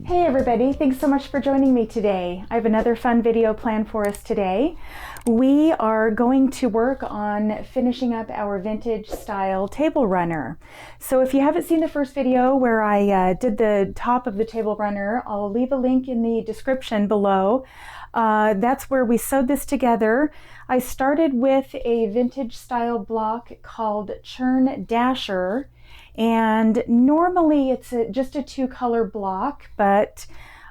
Hey everybody, thanks so much for joining me today. I have another fun video planned for us today. We are going to work on finishing up our vintage style table runner. So if you haven't seen the first video where I did the top of the table runner, I'll leave a link in the description below. That's where we sewed this together. I started with a vintage style block called Churn Dasher. And normally it's just a two-color block, but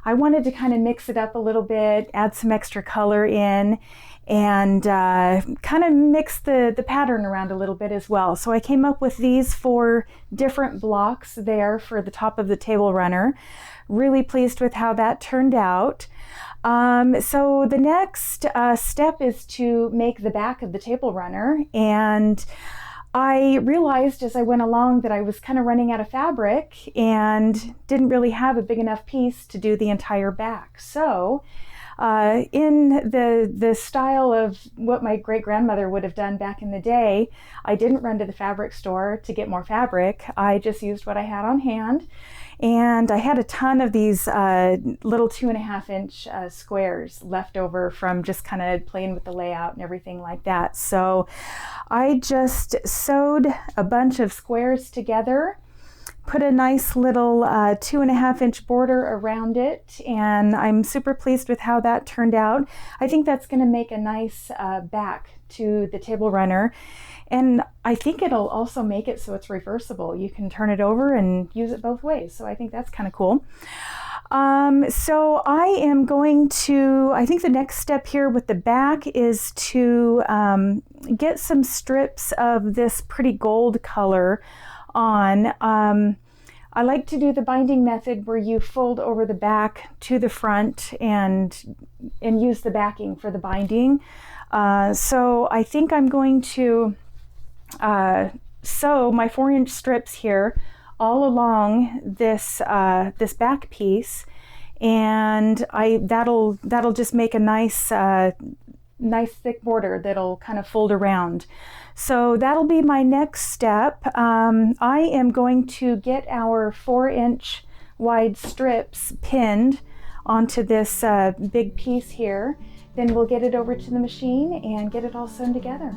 I wanted to kind of mix it up a little bit, add some extra color in, and kind of mix the pattern around a little bit as well. So I came up with these 4 different blocks there for the top of the table runner. Really pleased with how that turned out. So the next step is to make the back of the table runner, and I realized as I went along that I was kind of running out of fabric and didn't really have a big enough piece to do the entire back. So in the style of what my great-grandmother would have done back in the day, I didn't run to the fabric store to get more fabric. I just used what I had on hand. And I had a ton of these little 2.5-inch squares left over from just kind of playing with the layout and everything like that. So I just sewed a bunch of squares together, put a nice little 2.5-inch border around it, and I'm super pleased with how that turned out. I think that's going to make a nice back to the table runner. And I think it'll also make it so it's reversible. You can turn it over and use it both ways. So I think that's kind of cool. So I am going to, I think the next step here with the back is to get some strips of this pretty gold color on. I like to do the binding method where you fold over the back to the front and use the backing for the binding. So I think I'm going to sew my 4-inch strips here all along this this back piece, and that'll just make a nice nice thick border that'll kind of fold around. So that'll be my next step. I am going to get our 4-inch wide strips pinned onto this big piece here. Then we'll get it over to the machine and get it all sewn together.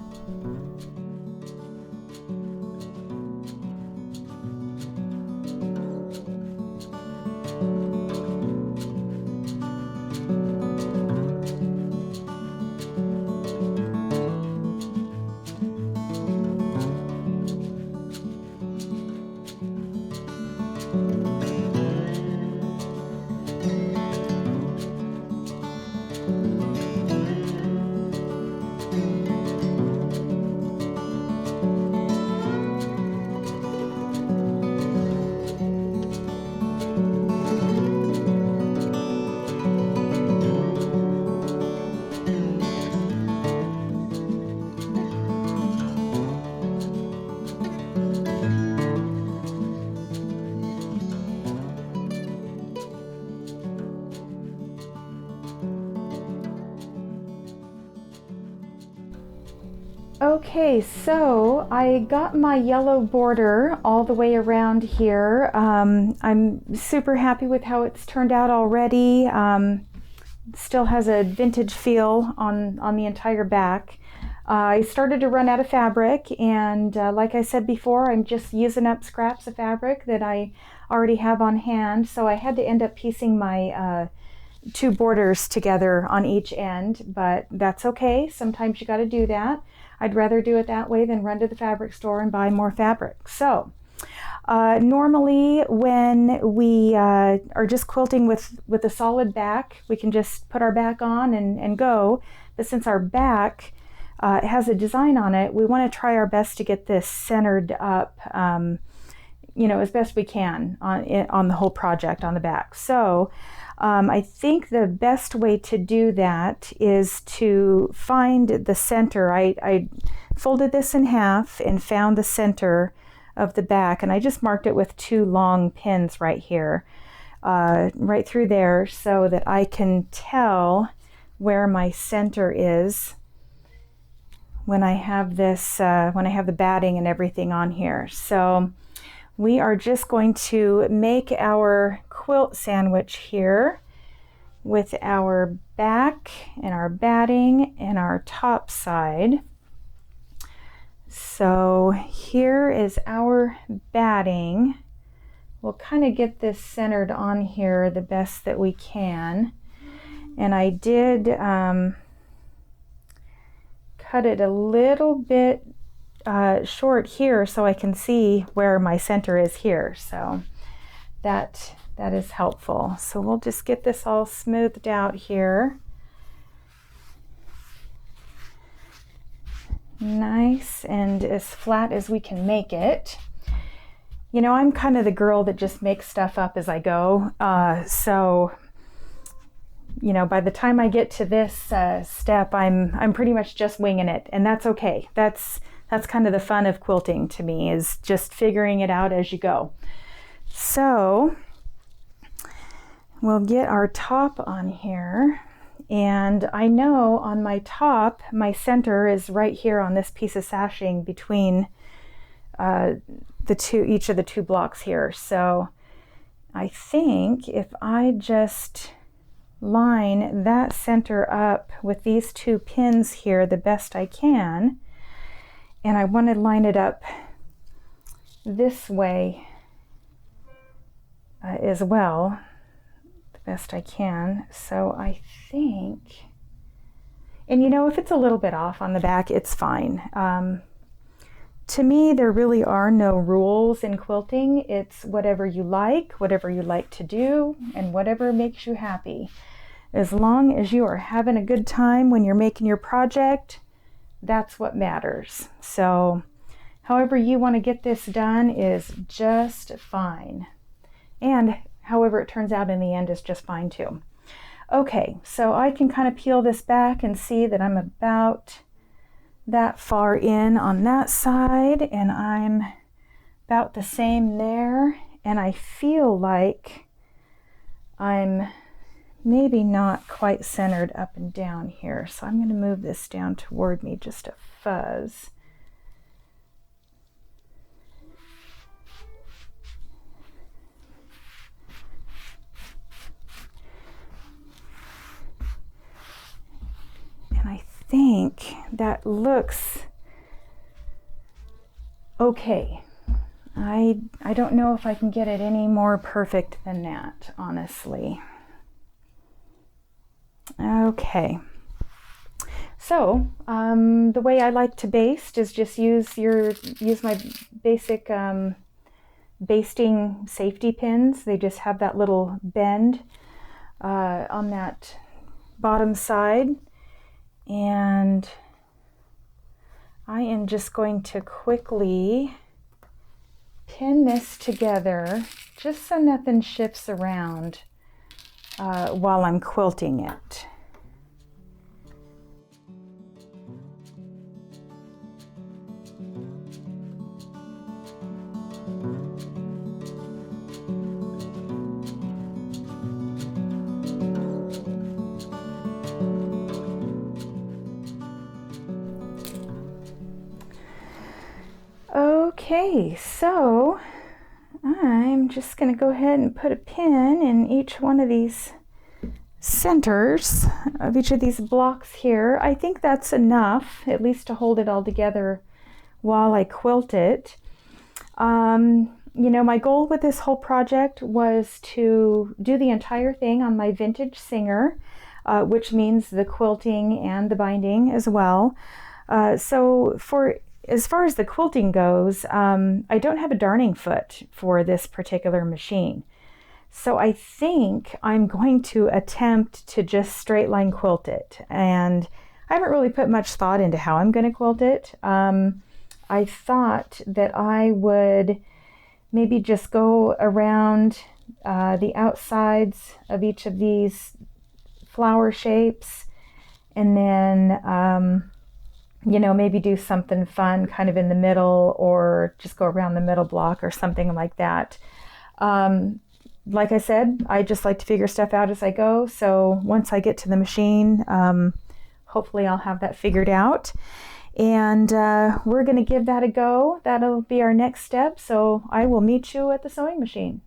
Okay, so I got my yellow border all the way around here. I'm super happy with how it's turned out already. Still has a vintage feel on the entire back. I started to run out of fabric, and like I said before, I'm just using up scraps of fabric that I already have on hand, so I had to end up piecing my 2 borders together on each end, but that's okay. Sometimes you got to do that. I'd rather do it that way than run to the fabric store and buy more fabric. So normally when we are just quilting with a solid back, we can just put our back on and go. But since our back has a design on it, we want to try our best to get this centered up, you know, as best we can on the whole project on the back. So I think the best way to do that is to find the center. I folded this in half and found the center of the back, and I just marked it with 2 long pins right here, right through there, so that I can tell where my center is when I have this, when I have the batting and everything on here. So we are just going to make our quilt sandwich here with our back and our batting and our top side. So here is our batting. We'll kind of get this centered on here the best that we can. And I did cut it a little bit short here so I can see where my center is here. So that is helpful. So we'll just get this all smoothed out here. Nice and as flat as we can make it. You know, I'm kind of the girl that just makes stuff up as I go. So, you know, by the time I get to this step, I'm pretty much just winging it, and that's okay. That's kind of the fun of quilting to me, is just figuring it out as you go. So we'll get our top on here. And I know on my top, my center is right here on this piece of sashing between each of the two blocks here. So I think if I just line that center up with these two pins here the best I can, and I want to line it up this way as well, best I can. So I think, and you know, if it's a little bit off on the back, it's fine. To me, there really are no rules in quilting. It's whatever you like to do, and whatever makes you happy. As long as you are having a good time when you're making your project, that's what matters. So however you want to get this done is just fine. And however it turns out in the end is just fine too. Okay, so I can kind of peel this back and see that I'm about that far in on that side, and I'm about the same there, and I feel like I'm maybe not quite centered up and down here, so I'm going to move this down toward me just a fuzz. And I think that looks okay. I don't know if I can get it any more perfect than that, honestly. Okay. So the way I like to baste is just use my basic basting safety pins. They just have that little bend on that bottom side. And I am just going to quickly pin this together just so nothing shifts around while I'm quilting it. Okay, so I'm just going to go ahead and put a pin in each one of these centers of each of these blocks here. I think that's enough, at least to hold it all together while I quilt it. You know, my goal with this whole project was to do the entire thing on my vintage Singer, which means the quilting and the binding as well. So as far as the quilting goes, I don't have a darning foot for this particular machine. So I think I'm going to attempt to just straight line quilt it. And I haven't really put much thought into how I'm going to quilt it. I thought that I would maybe just go around the outsides of each of these flower shapes, and then you know, maybe do something fun kind of in the middle, or just go around the middle block or something like that. Like I said, I just like to figure stuff out as I go. So once I get to the machine, hopefully I'll have that figured out. And we're going to give that a go. That'll be our next step. So I will meet you at the sewing machine.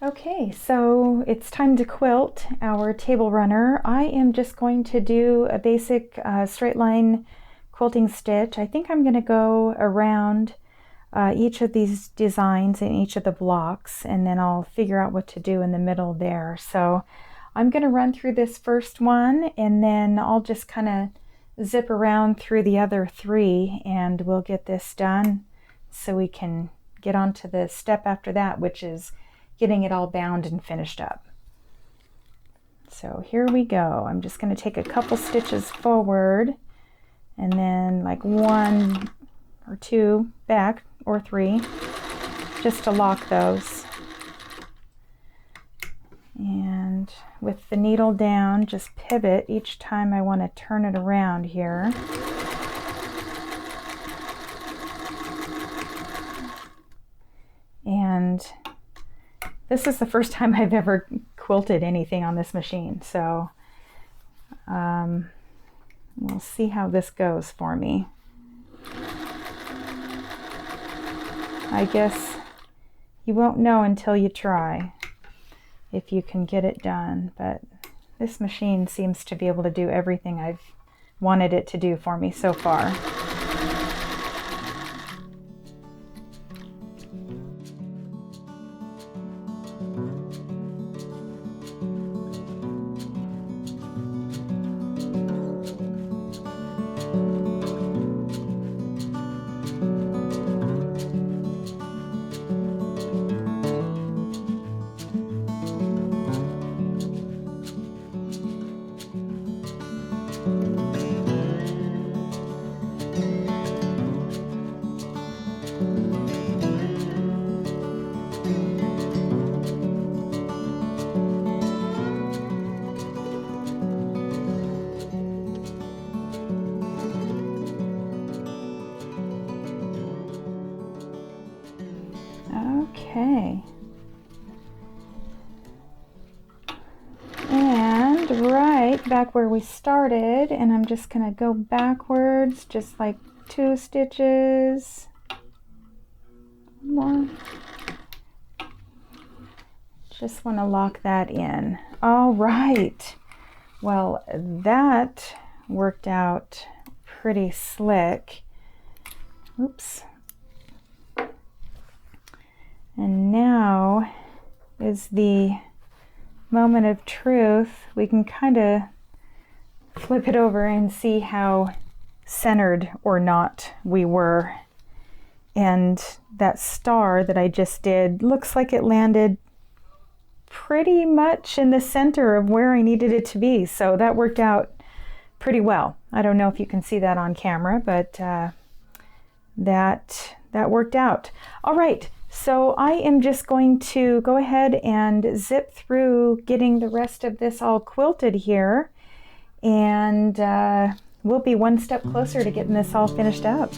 Okay, so it's time to quilt our table runner. I am just going to do a basic straight line quilting stitch. I think I'm going to go around each of these designs in each of the blocks, and then I'll figure out what to do in the middle there. So I'm going to run through this first one, and then I'll just kind of zip around through the other three, and we'll get this done so we can get on to the step after that, which is getting it all bound and finished up. So here we go. I'm just going to take a couple stitches forward and then like 1 or 2 back, or 3, just to lock those. And with the needle down, just pivot each time I want to turn it around here. And this is the first time I've ever quilted anything on this machine, so we'll see how this goes for me. I guess you won't know until you try if you can get it done, but this machine seems to be able to do everything I've wanted it to do for me so far. Okay. And right back where we started, and I'm just going to go backwards, just like 2 stitches. One. Just want to lock that in. All right. Well, that worked out pretty slick. Oops. And now is the moment of truth. We can kind of flip it over and see how centered or not we were. And that star that I just did looks like it landed pretty much in the center of where I needed it to be. So that worked out pretty well. I don't know if you can see that on camera, but that worked out. All right. So I am just going to go ahead and zip through getting the rest of this all quilted here, and we'll be one step closer to getting this all finished up.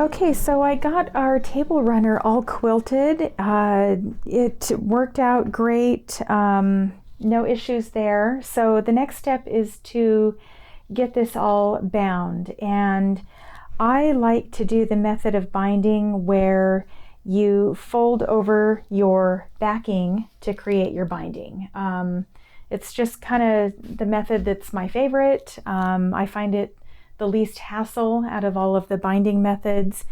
Okay, so I got our table runner all quilted. It worked out great, no issues there. So the next step is to get this all bound, and I like to do the method of binding where you fold over your backing to create your binding. It's just kind of the method that's my favorite. I find it the least hassle out of all of the binding methods,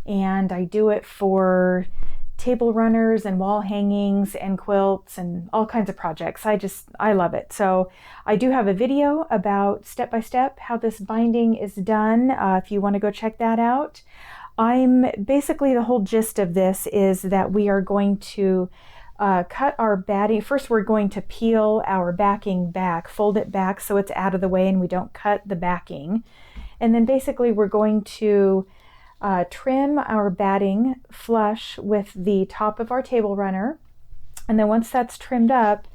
and I do it for table runners and wall hangings and quilts and all kinds of projects. I love it. So I do have a video about step by step how this binding is done, if you want to go check that out. Basically, the whole gist of this is that we are going to cut our batting. First, we're going to peel our backing back, fold it back so it's out of the way and we don't cut the backing. And then basically we're going to trim our batting flush with the top of our table runner. And then once that's trimmed up,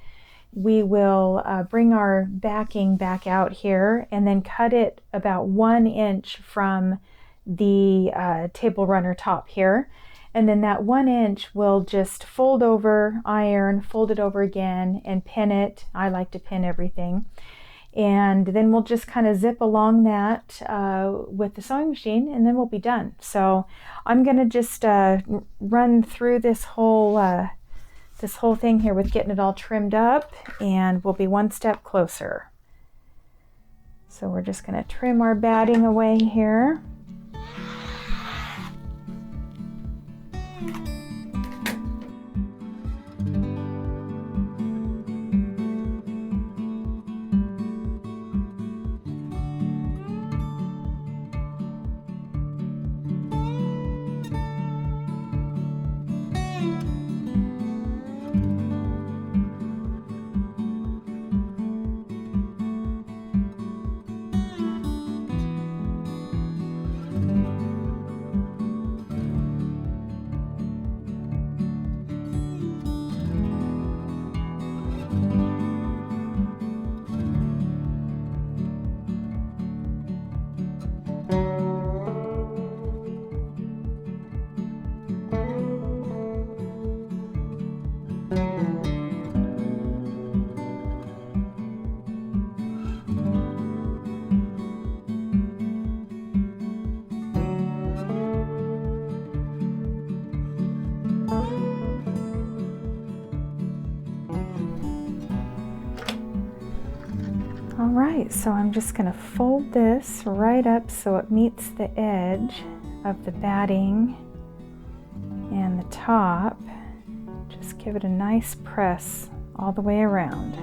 we will bring our backing back out here and then cut it about 1 inch from the table runner top here. And then that 1 inch will just fold over, iron, fold it over again, and pin it. I like to pin everything. And then we'll just kind of zip along that with the sewing machine, and then we'll be done. So I'm going to just run through this whole thing here with getting it all trimmed up, and we'll be one step closer. So we're just going to trim our batting away here. All right, so I'm just going to fold this right up so it meets the edge of the batting and the top. Just give it a nice press all the way around.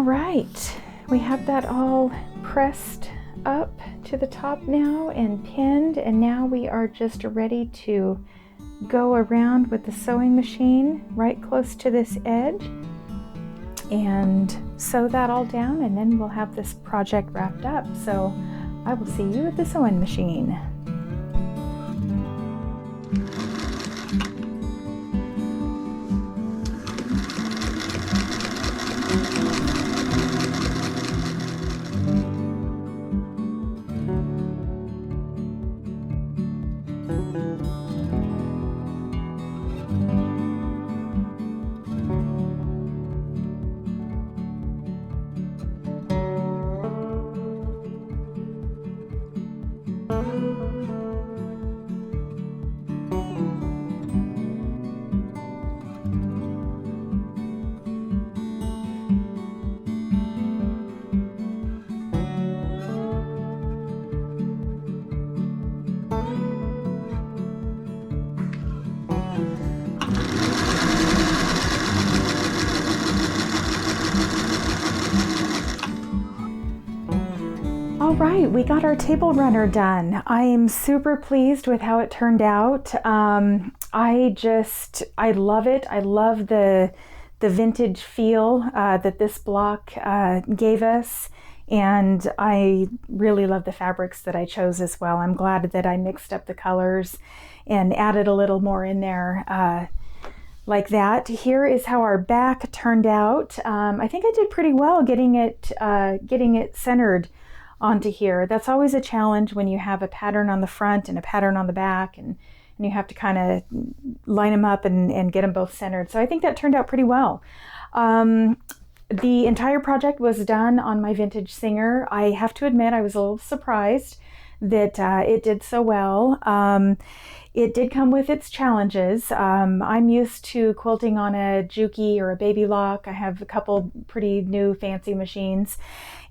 right, we have that all pressed up to the top now and pinned, and now we are just ready to go around with the sewing machine right close to this edge and sew that all down, and then we'll have this project wrapped up. So I will see you at the sewing machine. All right, we got our table runner done. I am super pleased with how it turned out. I love it. I love the vintage feel that this block gave us, and I really love the fabrics that I chose as well. I'm glad that I mixed up the colors and added a little more in there like that. Here is how our back turned out. I think I did pretty well getting it centered onto here. That's always a challenge when you have a pattern on the front and a pattern on the back, and you have to kind of line them up and get them both centered. So I think that turned out pretty well. The entire project was done on my vintage Singer. I have to admit I was a little surprised that it did so well. It did come with its challenges. I'm used to quilting on a Juki or a Baby Lock. I have a couple pretty new fancy machines,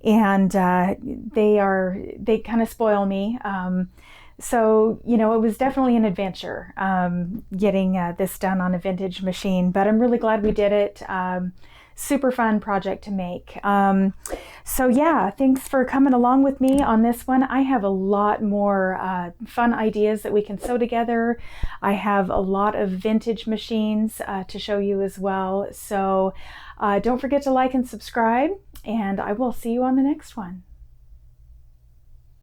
and they kind of spoil me. So, you know, it was definitely an adventure getting this done on a vintage machine, but I'm really glad we did it. Super fun project to make. So yeah, thanks for coming along with me on this one. I have a lot more fun ideas that we can sew together. I have a lot of vintage machines to show you as well. So don't forget to like and subscribe, and I will see you on the next one.